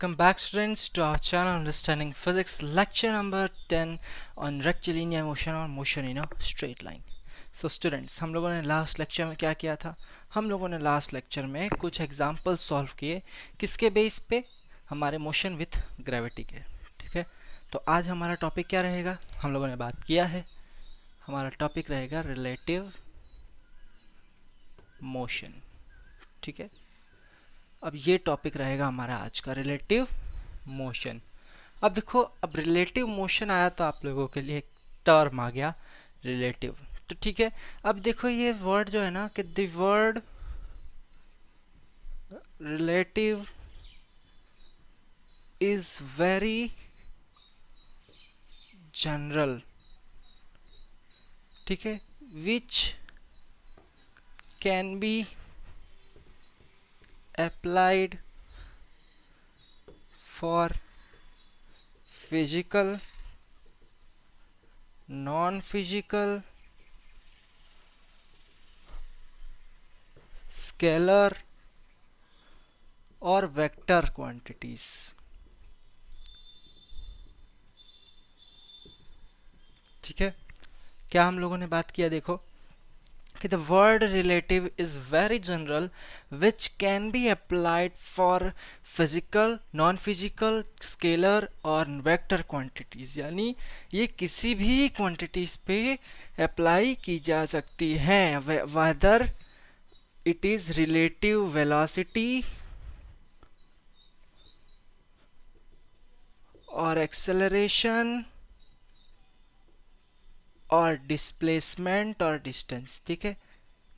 Welcome back students to our channel Understanding Physics lecture number 10 on rectilinear motion or motion in a straight line. So students, हम लोगों ने last lecture में क्या किया था? हम लोगों ने लास्ट लेक्चर में कुछ एग्जाम्पल्स सॉल्व किए किसके बेस पे? हमारे मोशन विथ ग्रेविटी के, ठीक है। तो आज हमारा टॉपिक क्या रहेगा? हम लोगों ने बात किया है, हमारा टॉपिक रहेगा रिलेटिव मोशन, ठीक है। अब ये टॉपिक रहेगा हमारा आज का रिलेटिव मोशन। अब देखो, अब रिलेटिव मोशन आया तो आप लोगों के लिए एक टर्म आ गया रिलेटिव, तो ठीक है। अब देखो ये वर्ड जो है ना कि the word relative is very general, ठीक है, which can be applied for physical, non-physical, scalar और वेक्टर क्वांटिटीज, ठीक है। क्या हम लोगों ने बात किया? देखो कि the word relative is very general which can be applied for physical, non-physical, scalar और vector quantities, यानी ये किसी भी quantities पे अप्लाई की जा सकती हैं, whether it is relative velocity और acceleration और डिस्प्लेसमेंट और डिस्टेंस, ठीक है,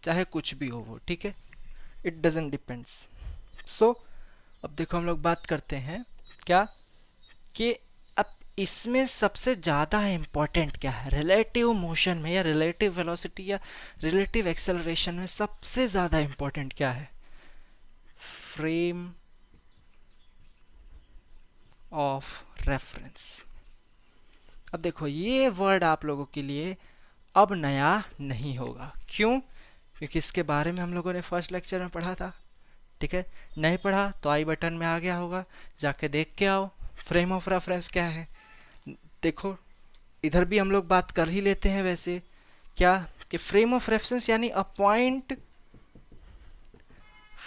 चाहे कुछ भी हो वो, ठीक है, इट डजेंट डिपेंड्स। सो अब देखो हम लोग बात करते हैं क्या कि अब इसमें सबसे ज़्यादा इम्पोर्टेंट क्या है रिलेटिव मोशन में या रिलेटिव वेलोसिटी या रिलेटिव एक्सेलरेशन में? सबसे ज़्यादा इम्पोर्टेंट क्या है? Frame of reference. अब देखो ये वर्ड आप लोगों के लिए अब नया नहीं होगा। क्यों? क्योंकि इसके बारे में हम लोगों ने फर्स्ट लेक्चर में पढ़ा था, ठीक है। नहीं पढ़ा तो आई बटन में आ गया होगा, जाके देख के आओ। फ्रेम ऑफ रेफरेंस क्या है? देखो इधर भी हम लोग बात कर ही लेते हैं वैसे, क्या कि फ्रेम ऑफ रेफरेंस यानी a point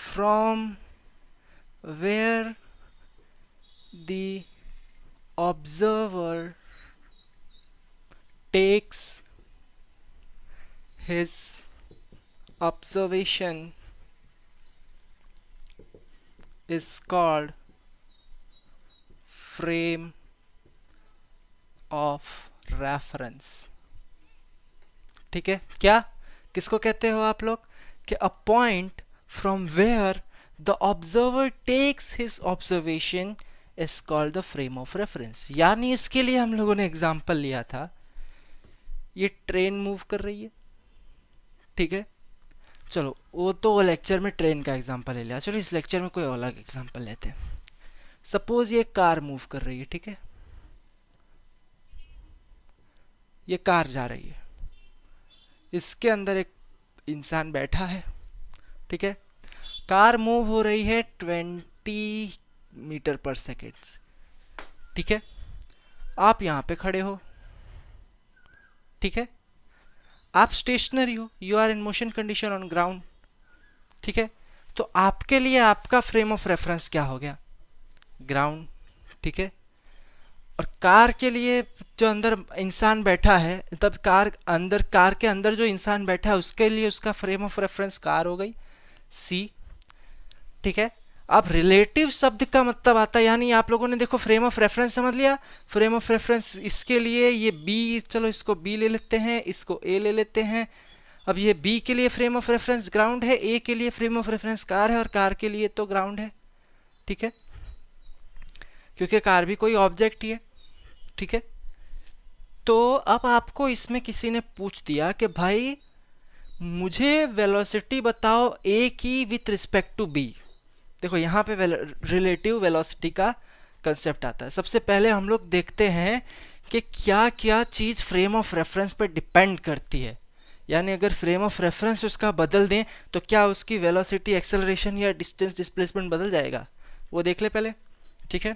from where the observer takes his observation is called frame of reference, ठीक है। क्या किसको कहते हो आप लोग? कि a point from where the observer takes his observation is called the frame of reference। यानी इसके लिए हम लोगों ने एग्जाम्पल लिया था, ये ट्रेन मूव कर रही है, ठीक है। चलो वो तो लेक्चर में ट्रेन का एग्जांपल ले लिया, चलो इस लेक्चर में कोई अलग एग्जांपल लेते हैं। सपोज ये कार मूव कर रही है, ठीक है, ये कार जा रही है, इसके अंदर एक इंसान बैठा है, ठीक है। कार मूव हो रही है 20 मीटर पर सेकेंड, ठीक है। आप यहाँ पे खड़े हो, ठीक है, आप स्टेशनरी हो, you are in motion condition on ground, ठीक है। तो आपके लिए आपका फ्रेम ऑफ रेफरेंस क्या हो गया? ग्राउंड, ठीक है। और कार के लिए जो अंदर इंसान बैठा है, तब कार के अंदर जो इंसान बैठा है उसके लिए उसका फ्रेम ऑफ रेफरेंस कार हो गई सी, ठीक है। अब रिलेटिव शब्द का मतलब आता है, यानी आप लोगों ने देखो फ्रेम ऑफ रेफरेंस समझ लिया। फ्रेम ऑफ रेफरेंस इसके लिए ये बी, चलो इसको बी ले लेते हैं, इसको ए ले लेते हैं। अब ये बी के लिए फ्रेम ऑफ रेफरेंस ग्राउंड है, ए के लिए फ्रेम ऑफ रेफरेंस कार है और कार के लिए तो ग्राउंड है, ठीक है, क्योंकि कार भी कोई ऑब्जेक्ट ही है, ठीक है। तो अब आपको इसमें किसी ने पूछ दिया कि भाई मुझे वेलोसिटी बताओ ए की विथ रिस्पेक्ट टू बी। देखो यहाँ पे रिलेटिव वेलोसिटी का कंसेप्ट आता है। सबसे पहले हम लोग देखते हैं कि क्या क्या चीज़ फ्रेम ऑफ रेफरेंस पर डिपेंड करती है, यानी अगर फ्रेम ऑफ रेफरेंस उसका बदल दें तो क्या उसकी वेलोसिटी, एक्सेलरेशन या डिस्टेंस, डिस्प्लेसमेंट बदल जाएगा, वो देख ले पहले। ठीक है।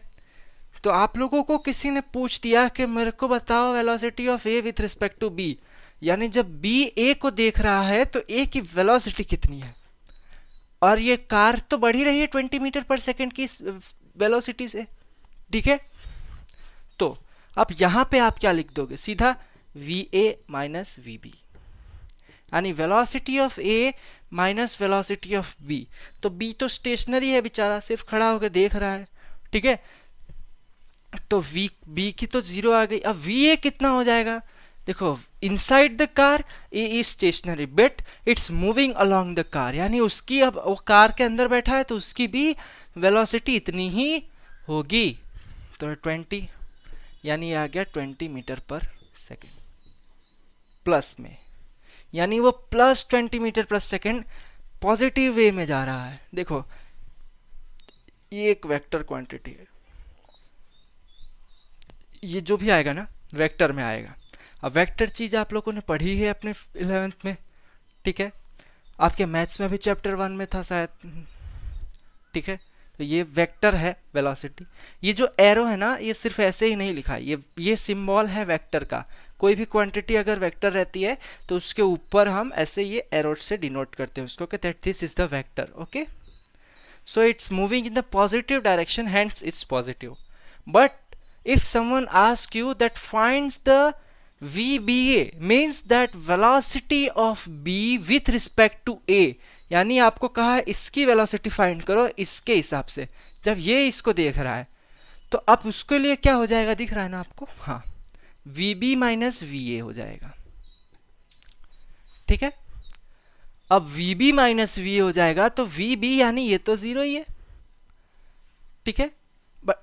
तो आप लोगों को किसी ने पूछ दिया कि मेरे को बताओ velocity of A with respect to B, यानी जब बी ए को देख रहा है तो ए की वेलोसिटी कितनी है, और ये कार तो बढ़ ही रही है 20 मीटर पर सेकेंड की वेलोसिटी से, ठीक है। तो अब यहां पे आप क्या लिख दोगे, सीधा V A minus V B, यानी velocity of A minus velocity of B. तो बी तो स्टेशनरी है बेचारा, सिर्फ खड़ा होकर देख रहा है, ठीक है। तो वी बी की तो जीरो आ गई। अब वी ए कितना हो जाएगा, देखो inside the car A is stationary but it's moving along the car, यानी उसकी, अब वो कार के अंदर बैठा है तो उसकी भी वेलोसिटी इतनी ही होगी, तो 20, यानी आ गया 20 मीटर पर सेकेंड प्लस में, यानी वो प्लस 20 मीटर पर सेकेंड पॉजिटिव वे में जा रहा है। देखो ये एक वेक्टर क्वांटिटी है, ये जो भी आएगा ना वेक्टर में आएगा। अब वेक्टर चीज आप लोगों ने पढ़ी है अपने 11th में, ठीक है, आपके मैथ्स में भी चैप्टर 1 में था शायद, ठीक है। तो ये वेक्टर है वेलोसिटी। ये जो एरो है ना, ये सिर्फ ऐसे ही नहीं लिखा है, ये सिंबल है वेक्टर का। कोई भी क्वांटिटी अगर वेक्टर रहती है तो उसके ऊपर हम ऐसे ये एरो से डिनोट करते हैं उसको कि that this is the vector, okay. So it's moving in the positive direction, hence it's positive. But if someone asks you that finds the VBA, means that velocity of B with respect to A, यानी आपको कहा है इसकी velocity find करो इसके हिसाब से, जब ये इसको देख रहा है तो अब उसके लिए क्या हो जाएगा, दिख रहा है ना आपको, हाँ VB माइनस VA हो जाएगा, ठीक है। अब VB माइनस VA हो जाएगा तो VB यानी ये तो जीरो ही है, ठीक है,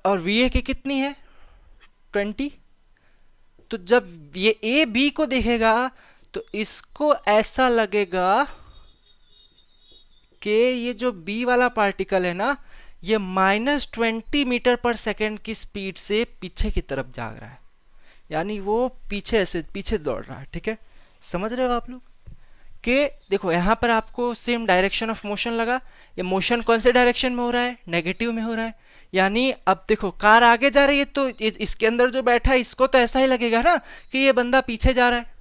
और VA की कितनी है 20। तो जब ये ए बी को देखेगा तो इसको ऐसा लगेगा कि ये जो बी वाला पार्टिकल है ना, ये -20 मीटर पर सेकेंड की स्पीड से पीछे की तरफ जाग रहा है, यानी वो पीछे ऐसे पीछे दौड़ रहा है, ठीक है। समझ रहे हो आप लोग कि देखो यहाँ पर आपको सेम डायरेक्शन ऑफ मोशन लगा, ये मोशन कौन से डायरेक्शन में हो रहा है, नेगेटिव में हो रहा है। यानी अब देखो कार आगे जा रही है तो इसके अंदर जो बैठा है इसको तो ऐसा ही लगेगा ना कि ये बंदा पीछे जा रहा है,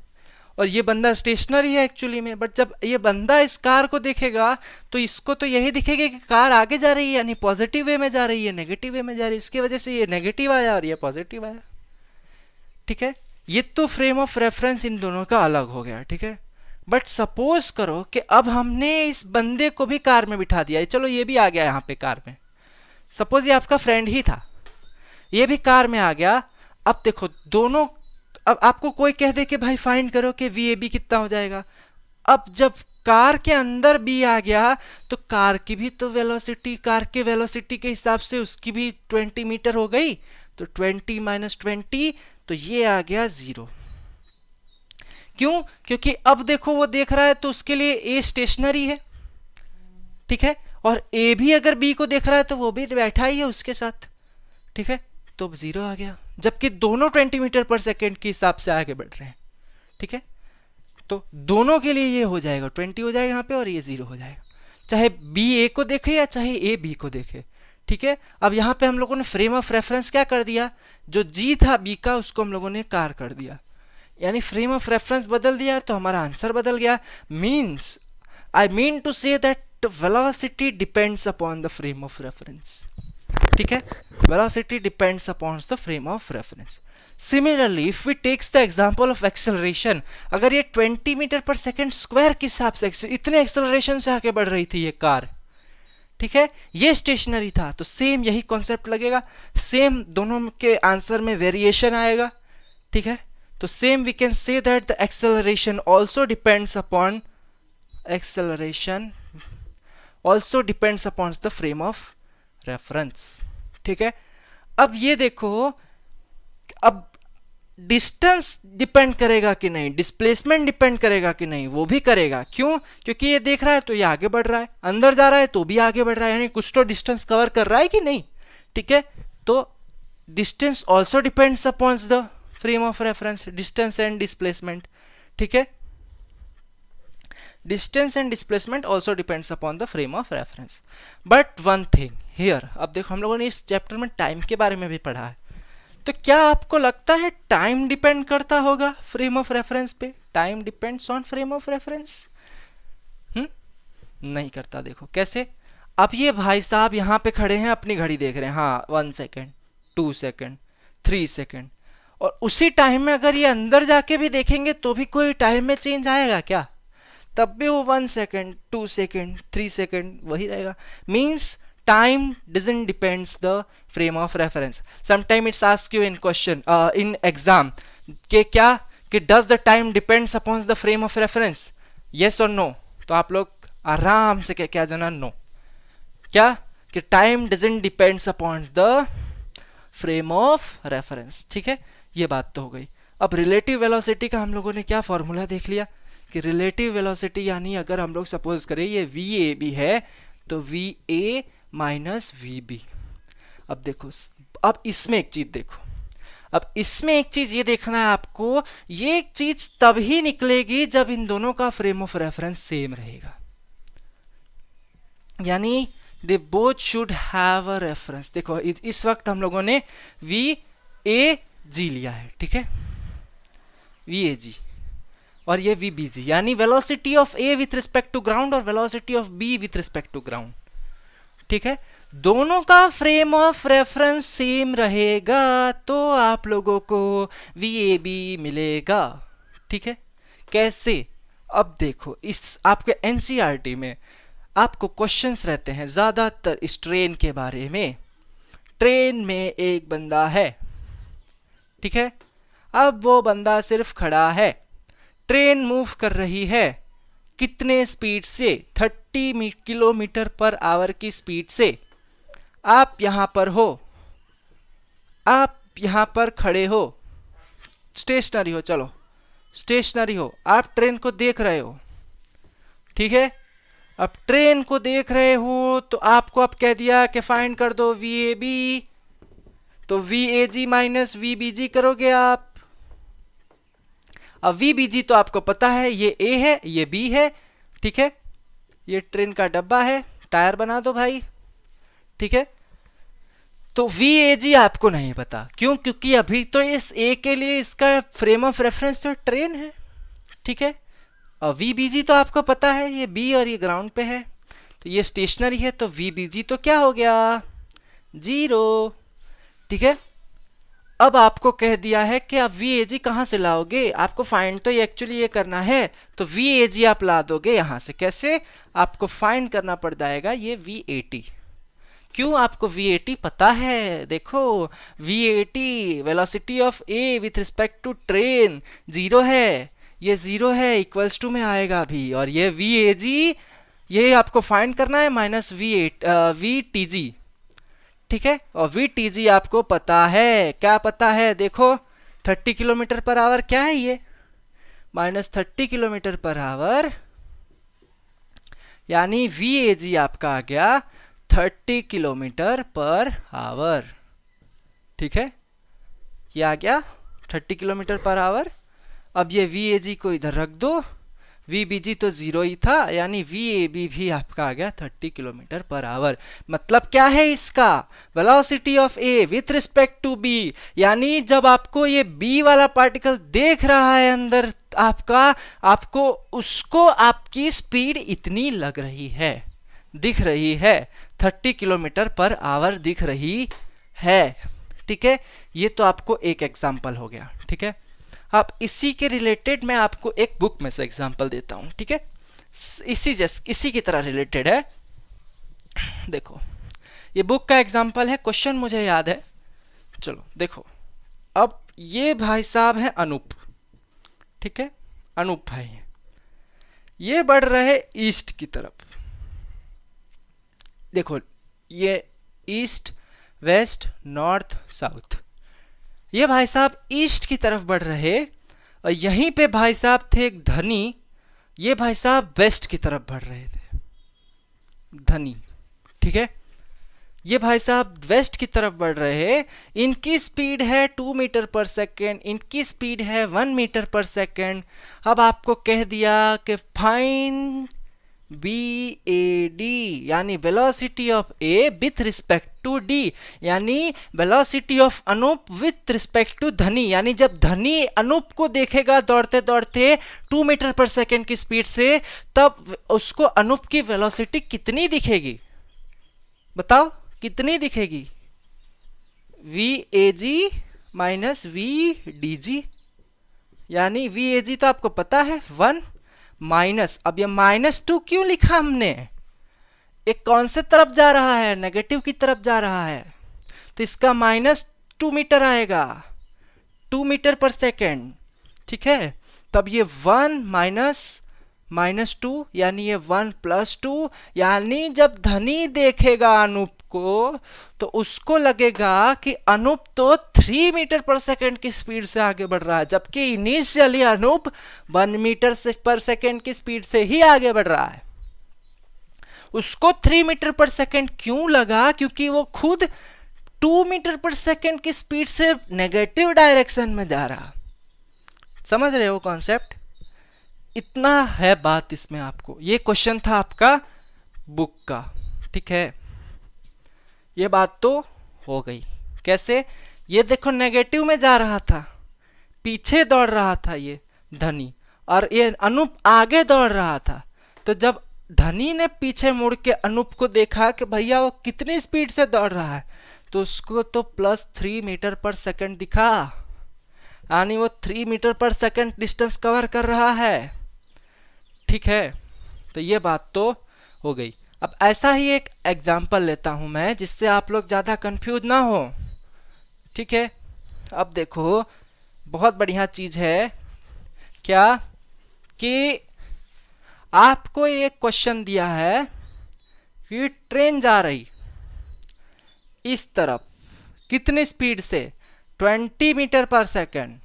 और ये बंदा स्टेशनरी है एक्चुअली में। बट जब ये बंदा इस कार को देखेगा तो इसको तो यही दिखेगा कि कार आगे जा रही है, यानी पॉजिटिव वे में जा रही है, नेगेटिव वे में जा रही है, इसकी वजह से ये नेगेटिव आया और ये पॉजिटिव आया, ठीक है। ये तो फ्रेम ऑफ रेफरेंस इन दोनों का अलग हो गया, ठीक है। बट सपोज करो कि अब हमने इस बंदे को भी कार में बिठा दिया, चलो ये भी आ गया यहाँ पे कार में, सपोज ये आपका फ्रेंड ही था, ये भी कार में आ गया। अब देखो दोनों, अब आपको कोई कह दे कि भाई फाइंड करो कि वी ए बी कितना हो जाएगा। अब जब कार के अंदर बी आ गया तो कार की भी तो वेलोसिटी, कार के वेलोसिटी के हिसाब से उसकी भी 20 मीटर हो गई, तो 20 माइनस 20, तो ये आ गया 0। क्यों, क्योंकि अब देखो वो देख रहा है तो उसके लिए ए स्टेशनरी है, ठीक है, और ए भी अगर बी को देख रहा है तो वो भी बैठा ही है उसके साथ, ठीक है, तो 0 आ गया, जबकि दोनों 20 मीटर पर सेकेंड के हिसाब से आगे बढ़ रहे हैं, ठीक है। तो दोनों के लिए ये हो जाएगा 20 हो जाएगा यहाँ पे, और ये 0 हो जाएगा, चाहे बी ए को देखे या चाहे ए बी को देखे, ठीक है। अब यहाँ पे हम लोगों ने फ्रेम ऑफ रेफरेंस क्या कर दिया, जो जी था बी का उसको हम लोगों ने कार कर दिया, यानी फ्रेम ऑफ रेफरेंस बदल दिया तो हमारा आंसर बदल गया। Means I mean to say that velocity depends upon the frame of reference, ठीक है, velocity depends upon the frame of reference. Similarly if we takes the example of acceleration, अगर ये 20 मीटर पर सेकेंड स्क्वायर के हिसाब से इतने acceleration से आगे बढ़ रही थी ये कार, ठीक है, ये स्टेशनरी था, तो सेम यही कॉन्सेप्ट लगेगा, सेम दोनों के आंसर में वेरिएशन आएगा, ठीक है। तो same we can say that the acceleration also depends upon the frame of reference, ठीक है। अब ये देखो, अब डिस्टेंस डिपेंड करेगा कि नहीं, डिस्प्लेसमेंट डिपेंड करेगा कि नहीं, वो भी करेगा। क्यों, क्योंकि ये देख रहा है तो ये आगे बढ़ रहा है, अंदर जा रहा है तो भी आगे बढ़ रहा है, यानी कुछ तो डिस्टेंस कवर कर रहा है कि नहीं, ठीक है। तो distance also depends upon the frame of reference, distance and displacement, ठीक है। Distance and displacement also depends upon the frame of reference. But one thing here, अब देखो हम लोगों ने इस चैप्टर में टाइम के बारे में भी पढ़ा है, तो क्या आपको लगता है टाइम डिपेंड करता होगा फ्रेम ऑफ रेफरेंस पे? Time depends on frame of reference? नहीं करता। देखो कैसे, अब ये भाई साहब यहाँ पे खड़े हैं, अपनी घड़ी देख रहे हैं, हाँ 1 सेकेंड, 2 सेकेंड, 3 सेकेंड, और उसी टाइम में अगर ये अंदर जाके भी देखेंगे तो भी कोई टाइम में चेंज आएगा क्या? तब भी वो 1 सेकेंड, 2 सेकेंड, 3 सेकेंड वही रहेगा। Means time doesn't depends the frame of reference. Sometime it's ask you in question in exam कि क्या कि does the time depends upon the frame of reference, yes और नो? तो आप लोग आराम से क्या जाना, नो। क्या कि time doesn't depends upon the frame of reference. ठीक है, ये बात तो हो गई। अब रिलेटिव वेलोसिटी का हम लोगों ने क्या फॉर्मूला देख लिया कि रिलेटिव वेलोसिटी यानी अगर हम लोग सपोज करें ये वी ए बी है तो V A minus V B. अब देखो, अब इसमें एक चीज देखो, अब इसमें एक चीज ये देखना है आपको, ये एक चीज तभी निकलेगी जब इन दोनों का फ्रेम ऑफ रेफरेंस सेम रहेगा, यानी they both should have a reference. देखो इस वक्त हम लोगों ने वी ए जी लिया है, ठीक है, वी ए जी, और ये वी बी जी, यानी velocity of A with respect to ground और velocity of B with respect to ground. ठीक है, दोनों का फ्रेम ऑफ रेफरेंस सेम रहेगा तो आप लोगों को वी ए बी मिलेगा। ठीक है, कैसे? अब देखो इस आपके एनसीईआरटी में आपको क्वेश्चंस रहते हैं ज्यादातर इस ट्रेन के बारे में। ट्रेन में एक बंदा है, ठीक है, अब वो बंदा सिर्फ खड़ा है, ट्रेन मूव कर रही है कितने स्पीड से? 30 किलोमीटर पर आवर की स्पीड से। आप यहां पर हो, आप यहां पर खड़े हो, स्टेशनरी हो, चलो स्टेशनरी हो, आप ट्रेन को देख रहे हो, ठीक है, अब ट्रेन को देख रहे हो तो आपको अब कह दिया कि फाइंड कर दो वी ए बी, तो V A G minus V B G करोगे आप। अब वी बी जी तो आपको पता है, ये ए है ये बी है, ठीक है, ये ट्रेन का डब्बा है, टायर बना दो भाई, ठीक है। तो वी ए जी आपको नहीं पता, क्यों? क्योंकि अभी तो इस ए के लिए इसका फ्रेम ऑफ रेफरेंस तो ट्रेन है, ठीक है। और वी बी जी तो आपको पता है, ये बी और ये ग्राउंड पे है, तो ये स्टेशनरी है, तो वी बी जी तो क्या हो गया? 0, ठीक है। अब आपको कह दिया है कि आप वी ए जी कहाँ से लाओगे, आपको फाइंड तो एक्चुअली ये करना है, तो वी ए जी आप ला दोगे यहाँ से। कैसे? आपको फाइंड करना पड़ जाएगा ये वी ए टी। क्यों? आपको वी ए टी पता है, देखो V A T velocity of A with respect to train 0 है, ये 0 है, इक्वल्स टू में आएगा अभी, और ये वी ए जी ये आपको फाइंड करना है माइनस वी टी जी, ठीक है। और वी टी जी आपको पता है, क्या पता है? देखो 30 किलोमीटर पर आवर क्या है ये, माइनस 30 किलोमीटर पर आवर, यानी वी ए जी आपका आ गया 30 किलोमीटर पर आवर, ठीक है, ये आ गया 30 किलोमीटर पर आवर। अब ये वी ए जी को इधर रख दो, वी बी जी तो 0 ही था, यानी वी ए बी भी आपका आ गया 30 किलोमीटर पर आवर। मतलब क्या है इसका? Velocity of A with respect to B, यानी जब आपको ये बी वाला पार्टिकल देख रहा है अंदर आपका, आपको उसको आपकी स्पीड इतनी लग रही है, दिख रही है, 30 किलोमीटर पर आवर दिख रही है, ठीक है। ये तो आपको एक एग्जाम्पल हो गया, ठीक है। अब इसी के रिलेटेड मैं आपको एक बुक में से एग्जांपल देता हूं, ठीक है, इसी की तरह रिलेटेड है। देखो ये बुक का एग्जांपल है, क्वेश्चन मुझे याद है, चलो देखो। अब ये भाई साहब हैं अनूप, ठीक है, अनूप भाई हैं, ये बढ़ रहे ईस्ट की तरफ। देखो ये ईस्ट, वेस्ट, नॉर्थ, साउथ, ये भाई साहब ईस्ट की तरफ बढ़ रहे, और यहीं पे भाई साहब थे एक धनी, ये भाई साहब वेस्ट की तरफ बढ़ रहे थे, धनी, ठीक है। ये भाई साहब वेस्ट की तरफ बढ़ रहे हैं, इनकी स्पीड है 2 मीटर पर सेकेंड, इनकी स्पीड है 1 मीटर पर सेकेंड। अब आपको कह दिया कि फाइंड बी ए डी, यानी velocity of A with respect to D, यानी velocity of Anoop with respect to Dhani, यानी जब धनी अनूप को देखेगा दौड़ते दौड़ते 2 मीटर पर सेकेंड की स्पीड से, तब उसको अनूप की वेलोसिटी कितनी दिखेगी? बताओ कितनी दिखेगी? V A G minus V D G, यानी वी ए जी तो आपको पता है 1 माइनस, अब ये -2 क्यों लिखा हमने? एक कौन से तरफ जा रहा है? नेगेटिव की तरफ जा रहा है, तो इसका -2 मीटर आएगा, 2 मीटर पर सेकेंड। ठीक है, तब ये 1 माइनस -2, यानी ये 1 + 2, यानी जब धनी देखेगा अनूप को तो उसको लगेगा कि अनूप तो 3 मीटर पर सेकेंड की स्पीड से आगे बढ़ रहा है, जबकि इनिशियली अनूप 1 मीटर पर सेकेंड की स्पीड से ही आगे बढ़ रहा है। उसको 3 मीटर पर सेकेंड क्यों लगा? क्योंकि वो खुद 2 मीटर पर सेकेंड की स्पीड से नेगेटिव डायरेक्शन में जा रहा। समझ रहे हो कॉन्सेप्ट? इतना है बात इसमें। आपको ये क्वेश्चन था आपका बुक का, ठीक है। ये बात तो हो गई। कैसे? ये देखो नेगेटिव में जा रहा था, पीछे दौड़ रहा था ये धनी, और ये अनूप आगे दौड़ रहा था। तो जब धनी ने पीछे मुड़ के अनूप को देखा कि भैया वो कितनी स्पीड से दौड़ रहा है, तो उसको तो +3 मीटर पर सेकेंड दिखा, यानी वो 3 मीटर पर सेकेंड डिस्टेंस कवर कर रहा है। ठीक है, तो ये बात तो हो गई। अब ऐसा ही एक एग्जाम्पल लेता हूं मैं, जिससे आप लोग ज़्यादा कंफ्यूज ना हो। ठीक है, अब देखो बहुत बढ़िया चीज़ है क्या कि आपको एक क्वेश्चन दिया है कि ट्रेन जा रही इस तरफ कितनी स्पीड से? 20 मीटर पर सेकेंड।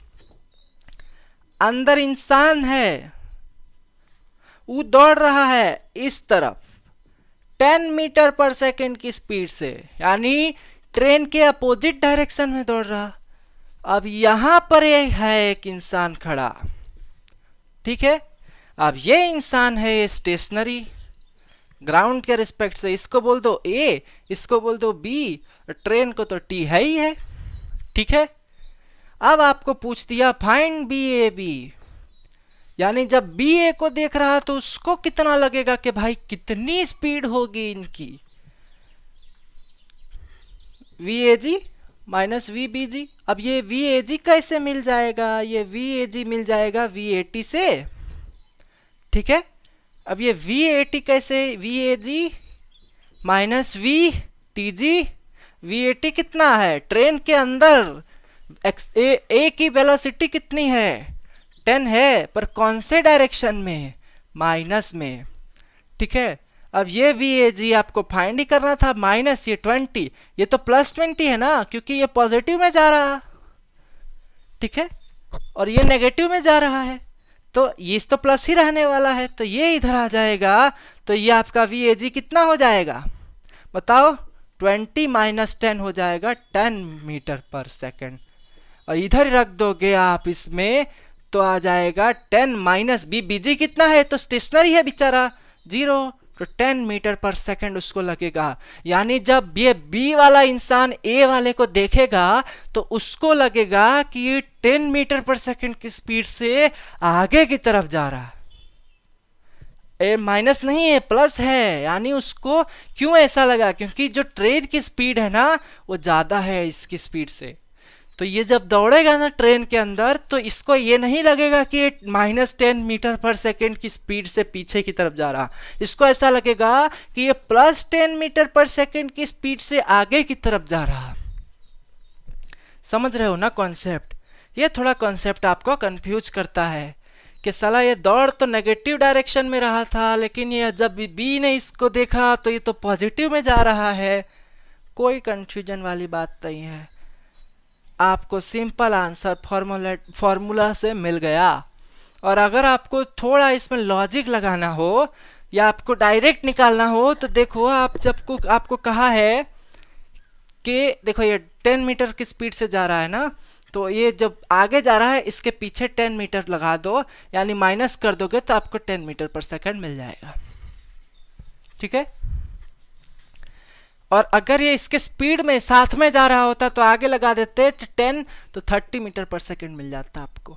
अंदर इंसान है, वो दौड़ रहा है इस तरफ 10 मीटर पर सेकेंड की स्पीड से, यानी ट्रेन के अपोजिट डायरेक्शन में दौड़ रहा। अब यहां पर है एक इंसान खड़ा, ठीक है। अब ये इंसान है ये स्टेशनरी, ग्राउंड के रिस्पेक्ट से इसको बोल दो ए, इसको बोल दो बी, ट्रेन को तो टी है ही है। ठीक है, अब आपको पूछ दिया फाइंड बी ए बी, यानी जब बी ए को देख रहा तो उसको कितना लगेगा कि भाई कितनी स्पीड होगी इनकी? V A G minus V B G. अब ये वी ए जी कैसे मिल जाएगा? ये वी ए जी मिल जाएगा वी ए टी से। ठीक है, अब ये वी ए टी कैसे? V A G minus V T G. V A T कितना है? ट्रेन के अंदर ए की वेलोसिटी कितनी है? 10 है, पर कौन से डायरेक्शन में? माइनस में। ठीक है, अब ये वी ए जी आपको फाइंड ही करना था। माइनस ये 20, ये तो +20 है ना, क्योंकि ये पॉजिटिव में जा रहा। ठीक है, और ये नेगेटिव में जा रहा है, तो ये तो प्लस ही रहने वाला है, तो ये इधर आ जाएगा। तो ये आपका वी ए जी कितना हो जाएगा बताओ? 20 माइनस 10 हो जाएगा 10 मीटर पर सेकेंड। और इधर रख दोगे आप इसमें तो आ जाएगा 10 माइनस बी। बीजी कितना है? तो स्टेशनरी है बेचारा, 0, तो 10 मीटर पर सेकेंड उसको लगेगा। यानी जब ये बी वाला इंसान ए वाले को देखेगा तो उसको लगेगा कि ये 10 मीटर पर सेकेंड की स्पीड से आगे की तरफ जा रहा है। ए माइनस नहीं है, प्लस है, यानी उसको क्यों ऐसा लगा? क्योंकि जो ट्रेन की स्पीड है ना वो ज़्यादा है इसकी स्पीड से। तो ये जब दौड़ेगा ना ट्रेन के अंदर तो इसको ये नहीं लगेगा कि -10 मीटर पर सेकेंड की स्पीड से पीछे की तरफ जा रहा। इसको ऐसा लगेगा कि ये +10 मीटर पर सेकेंड की स्पीड से आगे की तरफ जा रहा। समझ रहे हो ना कॉन्सेप्ट? ये थोड़ा कॉन्सेप्ट आपको कंफ्यूज करता है कि साला ये दौड़ तो नेगेटिव डायरेक्शन में रहा था, लेकिन ये जब बी ने इसको देखा तो ये तो पॉजिटिव में जा रहा है। कोई कंफ्यूजन वाली बात नहीं है, आपको सिंपल आंसर फॉर्मूला से मिल गया। और अगर आपको थोड़ा इसमें लॉजिक लगाना हो या आपको डायरेक्ट निकालना हो तो देखो, आप जब आपको कहा है कि देखो ये 10 मीटर की स्पीड से जा रहा है ना, तो ये जब आगे जा रहा है इसके पीछे 10 मीटर लगा दो, यानी माइनस कर दोगे तो आपको 10 मीटर पर सेकंड मिल जाएगा। ठीक है। और अगर ये इसके स्पीड में साथ में जा रहा होता तो आगे लगा देते 10, तो 30 मीटर पर सेकंड मिल जाता आपको।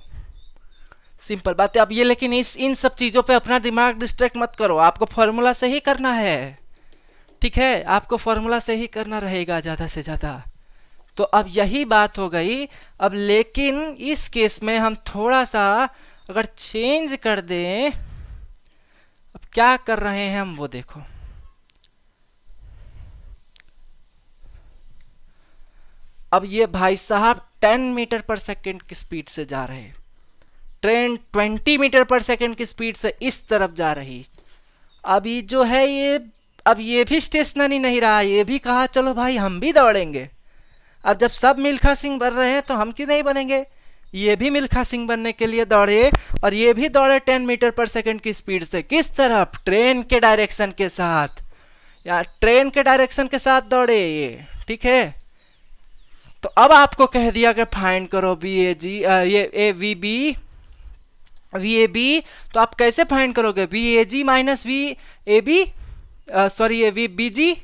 सिंपल बात है। अब ये लेकिन इन सब चीजों पे अपना दिमाग डिस्ट्रैक्ट मत करो, आपको फॉर्मूला से ही करना है। ठीक है, आपको फॉर्मूला से ही करना रहेगा ज्यादा से ज्यादा। तो अब यही बात हो गई। अब लेकिन इस केस में हम थोड़ा सा अगर चेंज कर दें, अब क्या कर रहे हैं हम वो देखो। अब ये भाई साहब 10 मीटर पर सेकंड की स्पीड से जा रहे, ट्रेन 20 मीटर पर सेकंड की स्पीड से इस तरफ जा रही। अभी जो है ये, अब ये भी स्टेशनरी नहीं रहा, ये भी कहा चलो भाई हम भी दौड़ेंगे। अब जब सब मिल्खा सिंह बन रहे हैं तो हम क्यों नहीं बनेंगे। ये भी मिल्खा सिंह बनने के लिए दौड़े और ये भी दौड़े 10 मीटर पर सेकंड की स्पीड से। किस तरफ? ट्रेन के डायरेक्शन के साथ, या ट्रेन के डायरेक्शन के साथ दौड़े ये। ठीक है। तो अब आपको कह दिया कि फाइंड करो बी ए जी, ये A V B V A B. तो आप कैसे फाइंड करोगे? V A G minus V A B, sorry A V B G.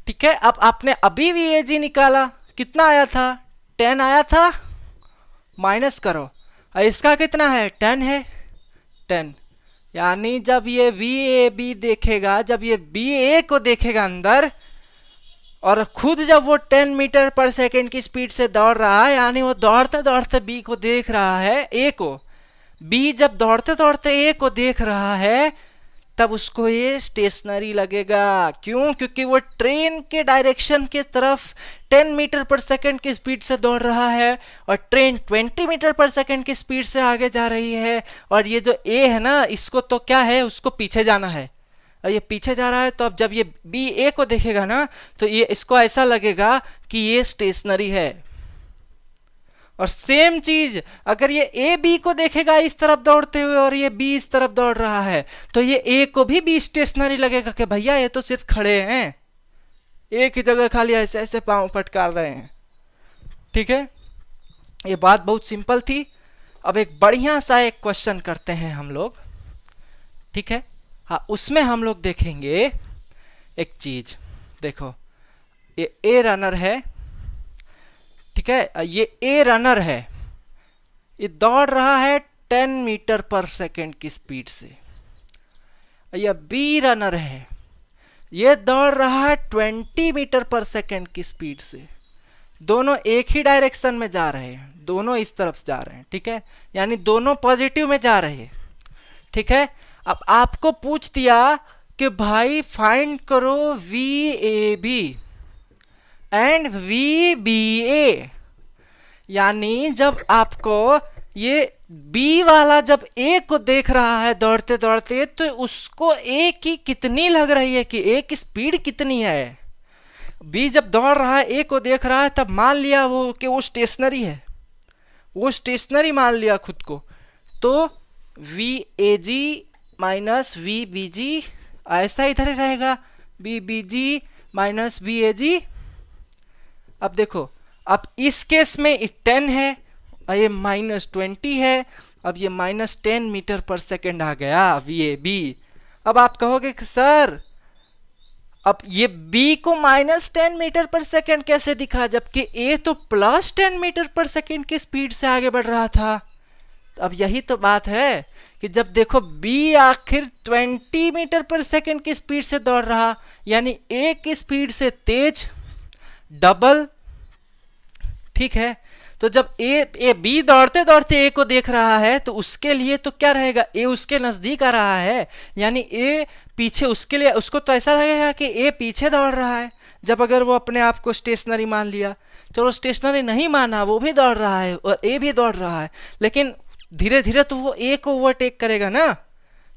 ठीक है। अब आपने अभी वी ए जी निकाला, कितना आया था? 10 आया था। माइनस करो, इसका कितना है? 10 है। 10 यानी जब ये वी ए बी देखेगा, जब ये बी ए को देखेगा अंदर, और खुद जब वो 10 मीटर पर सेकंड की स्पीड से दौड़ रहा है, यानी वो दौड़ते दौड़ते बी को देख रहा है, ए को। बी जब दौड़ते दौड़ते ए को देख रहा है, तब उसको ये स्टेशनरी लगेगा। क्यों? क्योंकि वो ट्रेन के डायरेक्शन के तरफ 10 मीटर पर सेकंड की स्पीड से दौड़ रहा है और ट्रेन 20 मीटर पर सेकंड की स्पीड से आगे जा रही है। और ये जो ए है ना, इसको तो क्या है, उसको पीछे जाना है, और ये पीछे जा रहा है। तो अब जब ये बी ए को देखेगा ना, तो ये इसको ऐसा लगेगा कि ये स्टेशनरी है। और सेम चीज अगर ये ए बी को देखेगा इस तरफ दौड़ते हुए, और ये बी इस तरफ दौड़ रहा है, तो ये ए को भी बी स्टेशनरी लगेगा कि भैया ये तो सिर्फ खड़े हैं, एक ही जगह खाली ऐसे ऐसे पांव पटकार रहे हैं। ठीक है, ये बात बहुत सिंपल थी। अब एक बढ़िया सा एक क्वेश्चन करते हैं हम लोग। ठीक है, हाँ, उसमें हम लोग देखेंगे एक चीज। देखो ये ए रनर है, ठीक है, ये ए रनर है, ये दौड़ रहा है 10 मीटर पर सेकंड की स्पीड से। ये बी रनर है, ये दौड़ रहा है 20 मीटर पर सेकंड की स्पीड से। दोनों एक ही डायरेक्शन में जा रहे हैं, दोनों इस तरफ जा रहे हैं। ठीक है, यानी दोनों पॉजिटिव में जा रहे हैं। ठीक है, अब आपको पूछ दिया कि भाई फाइंड करो V A B and V B A. यानी जब आपको ये बी वाला जब ए को देख रहा है दौड़ते दौड़ते, तो उसको ए की कितनी लग रही है, कि ए की स्पीड कितनी है। बी जब दौड़ रहा है, ए को देख रहा है, तब मान लिया वो कि वो स्टेशनरी है, वो स्टेशनरी मान लिया खुद को। तो V A G minus V B G ऐसा इधर ही रहेगा, B B G minus V A G. अब देखो, अब इस केस में 10 है और ये -20 है। अब ये -10 मीटर पर सेकेंड आ गया वी ए बी। अब आप कहोगे कि सर अब ये b को -10 मीटर पर सेकेंड कैसे दिखा, जबकि a तो +10 मीटर पर सेकेंड की स्पीड से आगे बढ़ रहा था। अब यही तो बात है कि जब देखो b आखिर 20 मीटर पर सेकेंड की स्पीड से दौड़ रहा, यानी a की स्पीड से तेज, डबल। ठीक है, तो जब ए बी दौड़ते दौड़ते ए को देख रहा है, तो उसके लिए तो क्या रहेगा, ए उसके नजदीक आ रहा है, यानी ए पीछे, उसके लिए उसको तो ऐसा लगेगा कि ए पीछे दौड़ रहा है। जब अगर वो अपने आप को स्टेशनरी मान लिया, चलो स्टेशनरी नहीं माना, वो भी दौड़ रहा है और ए भी दौड़ रहा है, लेकिन धीरे धीरे तो वो ए को ओवरटेक करेगा ना।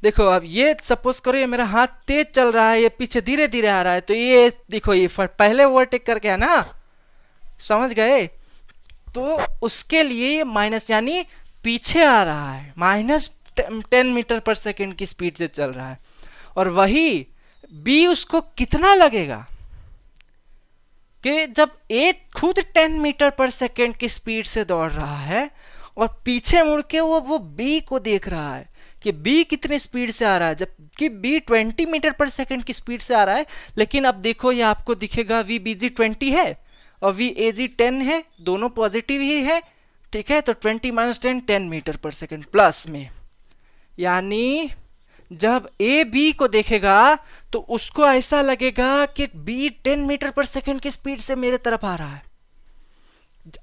देखो अब ये सपोज करो ये मेरा हाथ तेज चल रहा है, ये पीछे धीरे धीरे आ रहा है, तो ये देखो ये पहले ओवरटेक करके है ना, समझ गए। तो उसके लिए माइनस, यानी पीछे आ रहा है, -10 मीटर पर सेकेंड की स्पीड से चल रहा है। और वही बी उसको कितना लगेगा, कि जब ए खुद 10 मीटर पर सेकेंड की स्पीड से दौड़ रहा है और पीछे मुड़ के वो बी को देख रहा है कि बी कितनी स्पीड से आ रहा है, जबकि बी 20 मीटर पर सेकेंड की स्पीड से आ रहा है, लेकिन अब देखो ये आपको दिखेगा वी बी जी 20 है और वी ए जी 10 है, दोनों पॉजिटिव ही है, ठीक है। तो 20 माइनस 10 10 मीटर पर सेकेंड प्लस में, यानी जब ए बी को देखेगा तो उसको ऐसा लगेगा कि बी 10 मीटर पर सेकेंड की स्पीड से मेरे तरफ आ रहा है।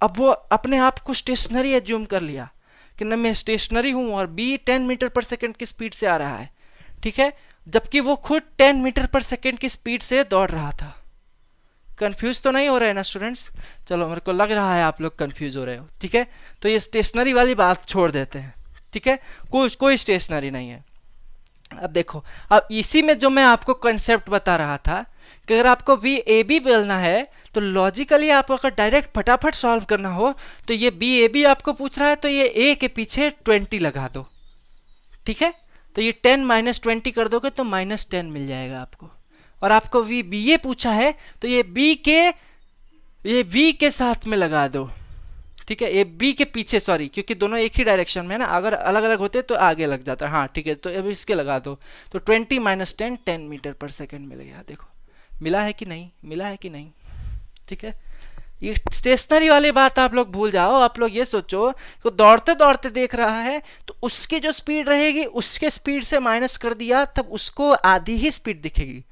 अब वो अपने आप को स्टेशनरी एज्यूम कर लिया कि न मैं स्टेशनरी हूं और बी 10 मीटर पर सेकेंड की स्पीड से आ रहा है, ठीक है, जबकि वो खुद 10 मीटर पर सेकेंड की स्पीड से दौड़ रहा था। कंफ्यूज तो नहीं हो रहे हैं ना स्टूडेंट्स? चलो, मेरे को लग रहा है आप लोग कंफ्यूज हो रहे हो, ठीक है। तो ये स्टेशनरी वाली बात छोड़ देते हैं, ठीक है, कोई स्टेशनरी नहीं है। अब देखो, अब इसी में जो मैं आपको कंसेप्ट बता रहा था कि अगर आपको बी ए बी बेलना है तो लॉजिकली आपको अगर डायरेक्ट फटाफट सॉल्व करना हो तो ये बी ए बी आपको पूछ रहा है तो ये ए के पीछे 20 लगा दो, ठीक है। तो ये 10 माइनस 20 कर दोगे तो माइनस 10 मिल जाएगा आपको। और आपको वी बी ए पूछा है तो ये बी के साथ में लगा दो, ठीक है, ये बी के पीछे, सॉरी, क्योंकि दोनों एक ही डायरेक्शन में है ना, अगर अलग अलग होते तो आगे लग जाता। हाँ ठीक है, तो अब इसके लगा दो तो 20 माइनस 10 10 मीटर पर सेकेंड मिल गया। देखो मिला है कि नहीं, मिला है कि नहीं, ठीक है। ये स्टेशनरी वाली बात आप लोग भूल जाओ। आप लोग ये सोचो तो दौड़ते दौड़ते देख रहा है तो उसकी जो स्पीड रहेगी उसके स्पीड से माइनस कर दिया तब उसको आधी ही स्पीड दिखेगी,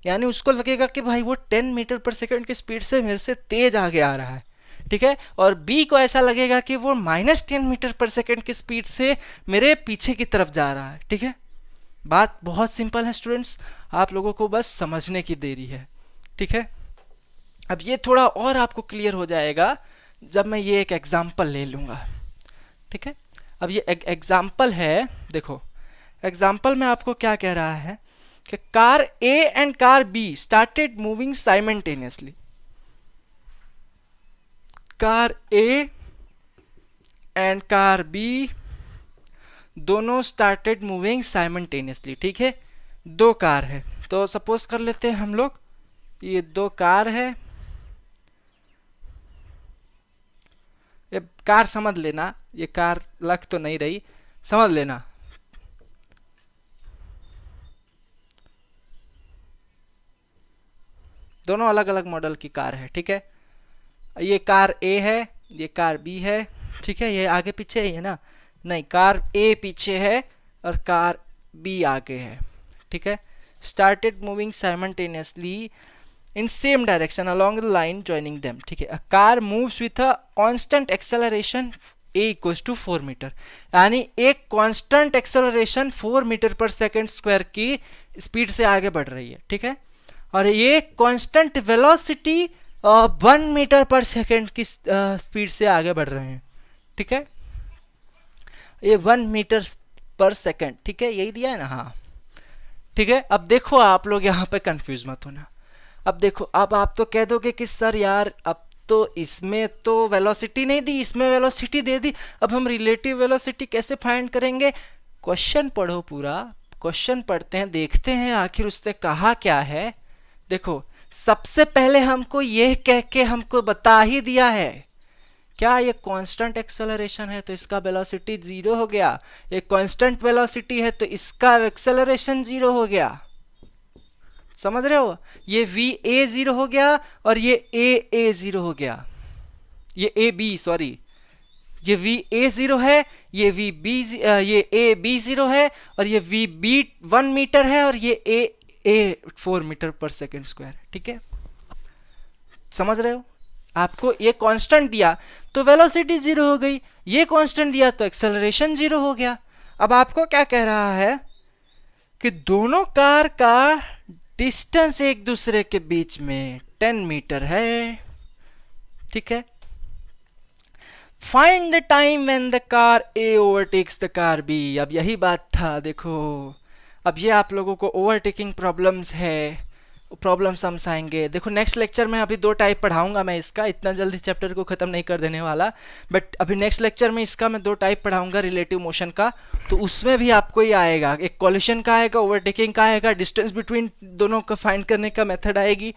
यानी उसको लगेगा कि भाई वो 10 मीटर पर सेकेंड की स्पीड से मेरे से तेज आगे आ रहा है, ठीक है। और बी को ऐसा लगेगा कि वो माइनस 10 मीटर पर सेकेंड की स्पीड से मेरे पीछे की तरफ जा रहा है, ठीक है। बात बहुत सिंपल है स्टूडेंट्स, आप लोगों को बस समझने की देरी है, ठीक है। अब ये थोड़ा और आपको क्लियर हो जाएगा जब मैं ये एक एग्जाम्पल ले लूँगा, ठीक है। अब ये एक एग्जाम्पल है, देखो एग्जाम्पल में आपको क्या कह रहा है कि car A and car B started moving simultaneously. Car A and car B दोनों स्टार्टेड मूविंग साइमल्टेनियसली, ठीक है। दो कार है तो सपोज कर लेते हैं हम लोग ये दो कार है, ये कार समझ लेना, ये कार लग तो नहीं रही, समझ लेना। दोनों अलग अलग मॉडल की कार है, ठीक है। ये कार ए है, ये कार बी है, ठीक है। ये आगे पीछे है ना, नहीं, कार ए पीछे है और कार बी आगे है, ठीक है। Started moving simultaneously in same direction along the line joining them, ठीक है। a car moves with a constant acceleration a equals to 4 metre, यानी एक constant acceleration 4 मीटर पर सेकेंड स्क्वायर की स्पीड से आगे बढ़ रही है, ठीक है। और ये constant velocity 1 मीटर पर सेकेंड की स्पीड से आगे बढ़ रहे हैं, ठीक है। ये 1 मीटर पर सेकेंड, ठीक है, यही दिया है ना, हाँ ठीक है। अब देखो आप लोग यहाँ पे कंफ्यूज मत होना। अब देखो, अब आप तो कह दोगे कि सर यार अब तो इसमें तो वेलोसिटी नहीं दी, इसमें वेलोसिटी दे दी, अब हम रिलेटिव वेलोसिटी कैसे फाइंड करेंगे? क्वेश्चन पढ़ो, पूरा क्वेश्चन पढ़ते हैं, देखते हैं आखिर उसने कहा क्या है। देखो सबसे पहले हमको ये कह के हमको बता ही दिया है क्या ये कांस्टेंट एक्सेलरेशन है तो इसका वेलोसिटी 0 हो गया, ये कांस्टेंट वेलोसिटी है तो इसका एक्सेलरेशन 0 हो गया। समझ रहे हो? ये वी ए 0 हो गया और ये ए 0 हो गया, ये ए बी, सॉरी, ये वी ए 0 है, ये वी बी, ये ए बी 0 है और ये वी बी 1 मीटर है और ये ए 4 मीटर पर सेकेंड स्क्वायर है, ठीक है। समझ रहे हो? आपको ये कांस्टेंट दिया तो वेलोसिटी 0 हो गई, ये कांस्टेंट दिया तो एक्सेलरेशन 0 हो गया। अब आपको क्या कह रहा है कि दोनों कार का डिस्टेंस एक दूसरे के बीच में 10 मीटर है, ठीक है। Find the time when the car A overtakes the car B. अब यही बात था, देखो अब ये आप लोगों को ओवरटेकिंग प्रॉब्लम्स है, प्रॉब्लम समझाएंगे। देखो नेक्स्ट लेक्चर में अभी 2 टाइप पढ़ाऊंगा मैं, इसका इतना जल्दी चैप्टर को ख़त्म नहीं कर देने वाला, बट अभी नेक्स्ट लेक्चर में इसका मैं 2 टाइप पढ़ाऊंगा रिलेटिव मोशन का, तो उसमें भी आपको ये आएगा, एक कॉलिशन का आएगा, ओवरटेकिंग का आएगा, डिस्टेंस बिटवीन दोनों का फाइंड करने का मेथड आएगी।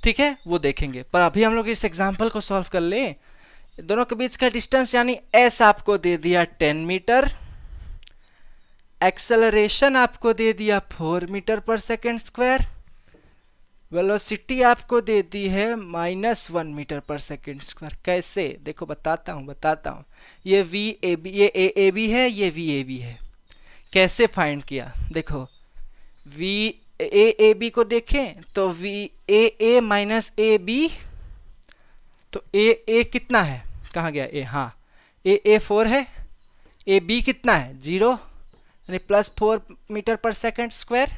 ठीक है, वो देखेंगे। पर अभी हम लोग इस एग्जाम्पल को सॉल्व कर लें। दोनों के बीच का डिस्टेंस यानी एस आपको दे दिया 10 मीटर, एक्सेलरेशन आपको दे दिया 4 मीटर पर सेकेंड स्क्वायर, वेलोसिटी आपको दे दी है -1 मीटर पर सेकेंड स्क्वायर। कैसे, देखो बताता हूँ। ये वी ए बी, ये ए बी है, ये वी ए बी है। कैसे फाइंड किया, देखो वी ए बी को देखें तो V A minus A B, तो ए कितना है, कहाँ गया ए, हाँ ए 4 है, ए बी कितना है 0, यानी +4 मीटर पर सेकेंड स्क्वायर।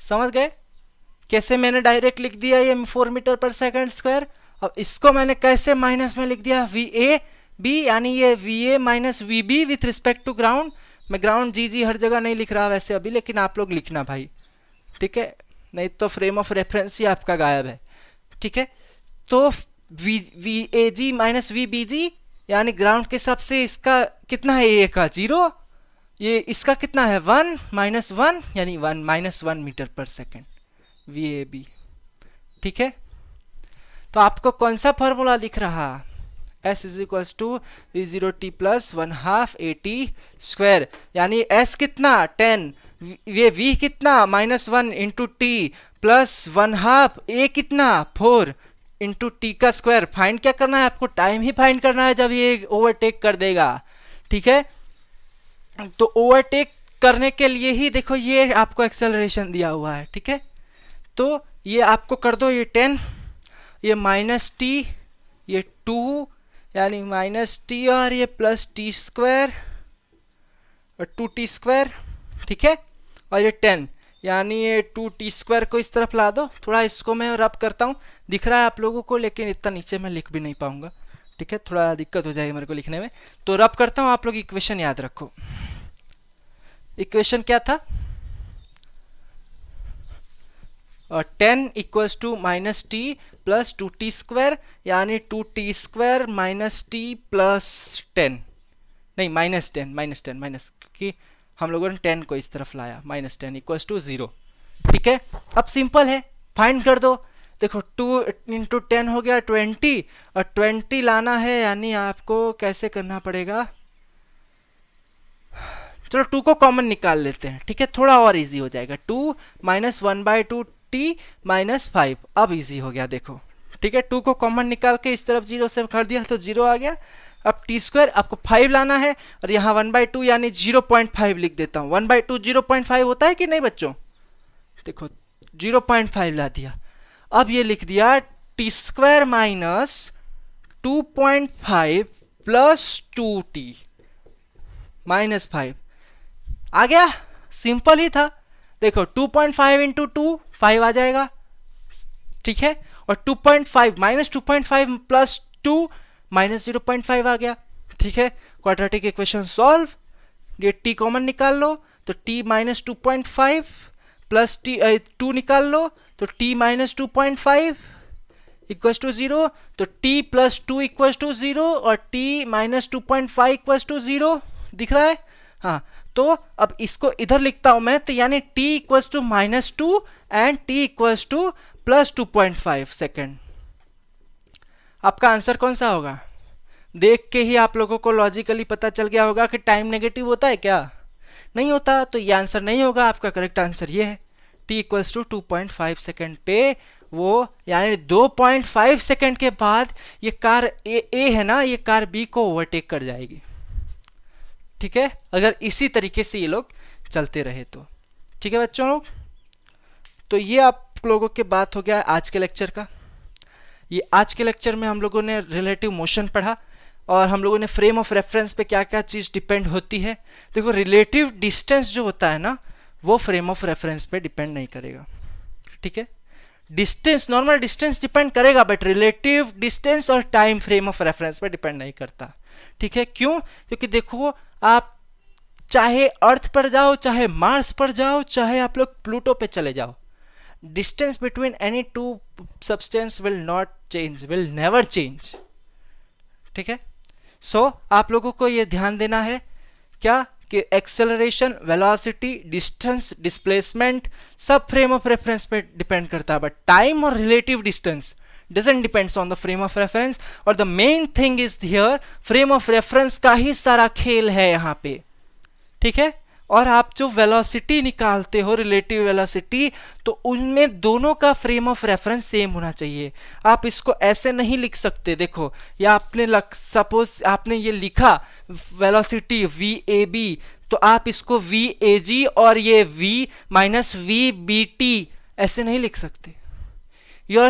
समझ गए कैसे मैंने डायरेक्ट लिख दिया ये 4 मीटर पर सेकेंड स्क्वायर। अब इसको मैंने कैसे माइनस में लिख दिया, वी ए बी, यानी ये V A minus V B with respect to ground. मैं ग्राउंड जी हर जगह नहीं लिख रहा वैसे अभी, लेकिन आप लोग लिखना भाई, ठीक है, नहीं तो फ्रेम ऑफ रेफरेंस ही आपका गायब है। ठीक है, तो V A G minus V B G, यानी ग्राउंड के हिसाब से इसका कितना है, ए का 0, ये इसका कितना है 1 -1, यानी 1 मीटर पर सेकेंड वी ए बी। ठीक है, तो आपको कौन सा फॉर्मूला दिख रहा, S is equals to V0 t plus 1/2 AT square, यानी S कितना 10, ये V कितना -1 इंटू टी प्लस 1/2, A कितना 4 इंटू टी का स्क्वायर। फाइंड क्या करना है आपको, टाइम ही फाइंड करना है जब ये ओवरटेक कर देगा। ठीक है, तो ओवरटेक करने के लिए ही देखो ये आपको एक्सेलरेशन दिया हुआ है। ठीक है, तो ये आपको कर दो, ये 10, ये -t, ये 2 यानी -t, और ये +t स्क्वायर और 2t स्क्वायर। ठीक है, और ये 10 यानी ये 2t स्क्वायर को इस तरफ ला दो। थोड़ा इसको मैं रब करता हूँ, दिख रहा है आप लोगों को, लेकिन इतना नीचे मैं लिख भी नहीं पाऊंगा। ठीक है, थोड़ा दिक्कत हो जाएगी मेरे को लिखने में, तो रब करता हूँ। आप लोग इक्वेशन याद रखो। इक्वेशन क्या था, 10 equals to -t plus 2t square, यानी 2t स्क्वायर -t प्लस 10, नहीं -10 क्योंकि हम लोगों ने 10 को इस तरफ लाया, -10 इक्वल्स टू 0। ठीक है, अब सिंपल है, फाइंड कर दो। देखो 2 इंटू 10 हो गया 20, और 20 लाना है, यानी आपको कैसे करना पड़ेगा, चलो 2 को कॉमन निकाल लेते हैं। ठीक है, थोड़ा और इजी हो जाएगा, 2 - 1/2 t -5, अब इजी हो गया देखो। ठीक है, 2 को कॉमन निकाल के इस तरफ 0 से कर दिया तो 0 आ गया। अब t स्क्वायर आपको 5 लाना है, और यहाँ 1/2 यानी 0.5 लिख देता हूँ। 1/2 0.5 होता है कि नहीं बच्चों, देखो 0.5 ला दिया। अब ये लिख दिया t square minus 2.5 plus 2t -5 आ गया, सिंपल ही था। देखो 2.5 इंटू 2 5 आ जाएगा। ठीक है, और 2.5 -2.5 प्लस 2 -0.5 आ गया। ठीक है, क्वाड्रेटिक इक्वेशन सॉल्व, ये t कॉमन निकाल लो तो t -2.5 प्लस t 2 निकाल लो तो t -2.5 इक्वल्स टू 0, तो t प्लस 2 इक्वल्स टू 0 और t -2.5 इक्वल्स टू 0 दिख रहा है। हाँ, तो अब इसको इधर लिखता हूं मैं, तो यानी t equals to -2 and t equals to +2.5 second. आपका आंसर कौन सा होगा, देख के ही आप लोगों को लॉजिकली पता चल गया होगा कि टाइम नेगेटिव होता है क्या, नहीं होता, तो ये आंसर नहीं होगा। आपका करेक्ट आंसर ये है, t इक्वल्स टू 2.5 सेकेंड पे वो, यानी 2.5 सेकेंड के बाद ये कार ए है ना, ये कार बी को ओवरटेक कर जाएगी। ठीक है, अगर इसी तरीके से ये लोग चलते रहे तो। ठीक है बच्चों लोग, तो ये आप लोगों के बात हो गया आज के लेक्चर का। ये आज के लेक्चर में हम लोगों ने रिलेटिव मोशन पढ़ा, और हम लोगों ने फ्रेम ऑफ रेफरेंस पे क्या क्या चीज़ डिपेंड होती है। देखो रिलेटिव डिस्टेंस जो होता है ना, वो फ्रेम ऑफ रेफरेंस पे डिपेंड नहीं करेगा। ठीक है, डिस्टेंस, नॉर्मल डिस्टेंस डिपेंड करेगा, बट रिलेटिव डिस्टेंस और टाइम फ्रेम ऑफ रेफरेंस पे डिपेंड नहीं करता। ठीक है, क्यों, क्योंकि देखो आप चाहे अर्थ पर जाओ, चाहे मार्स पर जाओ, चाहे आप लोग प्लूटो पे चले जाओ, distance between any two substance will not change, will never change. ठीक है, सो आप लोगों को ये ध्यान देना है क्या, कि एक्सेलरेशन, वेलोसिटी, डिस्टेंस, डिस्प्लेसमेंट सब फ्रेम ऑफ रेफरेंस पे डिपेंड करता है, बट टाइम और relative distance doesn't depends on the frame of reference. और the main thing is here frame of reference का ही सारा खेल है यहाँ पे, ठीक है। और आप जो वेलोसिटी निकालते हो, रिलेटिव वेलोसिटी, तो उनमें दोनों का फ्रेम ऑफ रेफरेंस सेम होना चाहिए। आप इसको ऐसे नहीं लिख सकते। देखो या आपने सपोज आपने ये लिखा वेलोसिटी वी ए बी, तो आप इसको वी ए जी और ये V minus V B T ऐसे नहीं लिख सकते। Your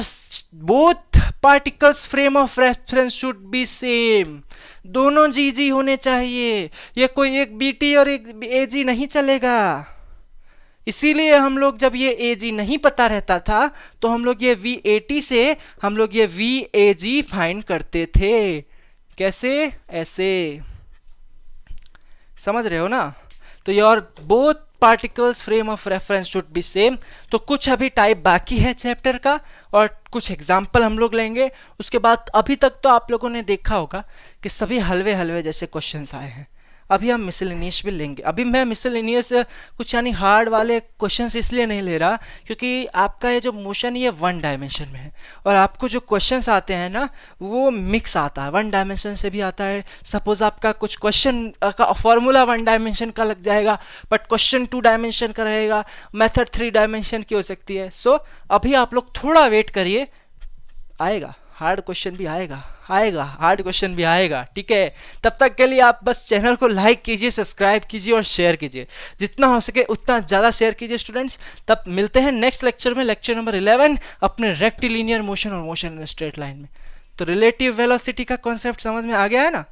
both particles frame of reference should be same. दोनों जी जी होने चाहिए, ये कोई एक बीटी और एक ए जी नहीं चलेगा। इसीलिए हम लोग जब ये ए जी नहीं पता रहता था तो हम लोग ये वी ए टी से हम लोग ये वी ए जी फाइंड करते थे। कैसे? ऐसे, समझ रहे हो ना। तो your both particles frame of reference should be same. तो कुछ अभी टाइप बाकी है चैप्टर का और कुछ एग्जाम्पल हम लोग लेंगे। उसके बाद अभी तक तो आप लोगों ने देखा होगा कि सभी हलवे हलवे जैसे क्वेश्चंस आए हैं। अभी हम मिसलेनियस भी लेंगे। अभी मैं मिसलेनियस कुछ यानी हार्ड वाले क्वेश्चंस इसलिए नहीं ले रहा क्योंकि आपका ये जो मोशन ये वन डायमेंशन में है और आपको जो क्वेश्चंस आते हैं ना वो मिक्स आता है, वन डायमेंशन से भी आता है। सपोज आपका कुछ क्वेश्चन का फॉर्मूला वन डायमेंशन का लग जाएगा बट क्वेश्चन टू डायमेंशन का रहेगा, मेथड थ्री डायमेंशन की हो सकती है। सो अभी आप लोग थोड़ा वेट करिए, आएगा हार्ड क्वेश्चन भी आएगा, हार्ड क्वेश्चन भी आएगा, ठीक है। तब तक के लिए आप बस चैनल को लाइक कीजिए, सब्सक्राइब कीजिए और शेयर कीजिए, जितना हो सके उतना ज़्यादा शेयर कीजिए स्टूडेंट्स। तब मिलते हैं नेक्स्ट लेक्चर में, लेक्चर नंबर 11 अपने रेक्टिलिनियर मोशन और मोशन इन स्ट्रेट लाइन में। तो रिलेटिव वेलोसिटी का कॉन्सेप्ट समझ में आ गया है ना?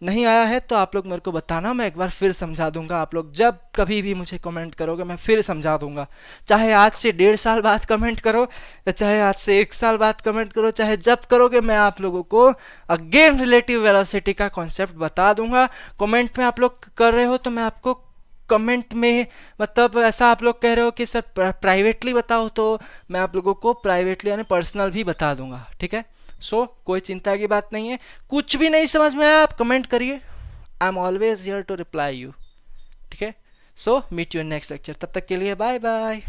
नहीं आया है तो आप लोग मेरे को बताना, मैं एक बार फिर समझा दूंगा। आप लोग जब कभी भी मुझे कमेंट करोगे मैं फिर समझा दूंगा, चाहे आज से 1.5 साल बाद कमेंट करो या चाहे आज से 1 साल बाद कमेंट करो, चाहे जब करोगे मैं आप लोगों को अगेन रिलेटिव वेलोसिटी का कॉन्सेप्ट बता दूंगा। कमेंट में आप लोग कर रहे हो तो मैं आपको कमेंट में मतलब ऐसा आप लोग कह रहे हो कि सर प्राइवेटली बताओ, तो मैं आप लोगों को प्राइवेटली यानी पर्सनल भी बता दूंगा, ठीक है। सो कोई चिंता की बात नहीं है। कुछ भी नहीं समझ में आया आप कमेंट करिए, I am always here to reply you, ठीक है। So meet you in next lecture, तब तक के लिए बाय बाय।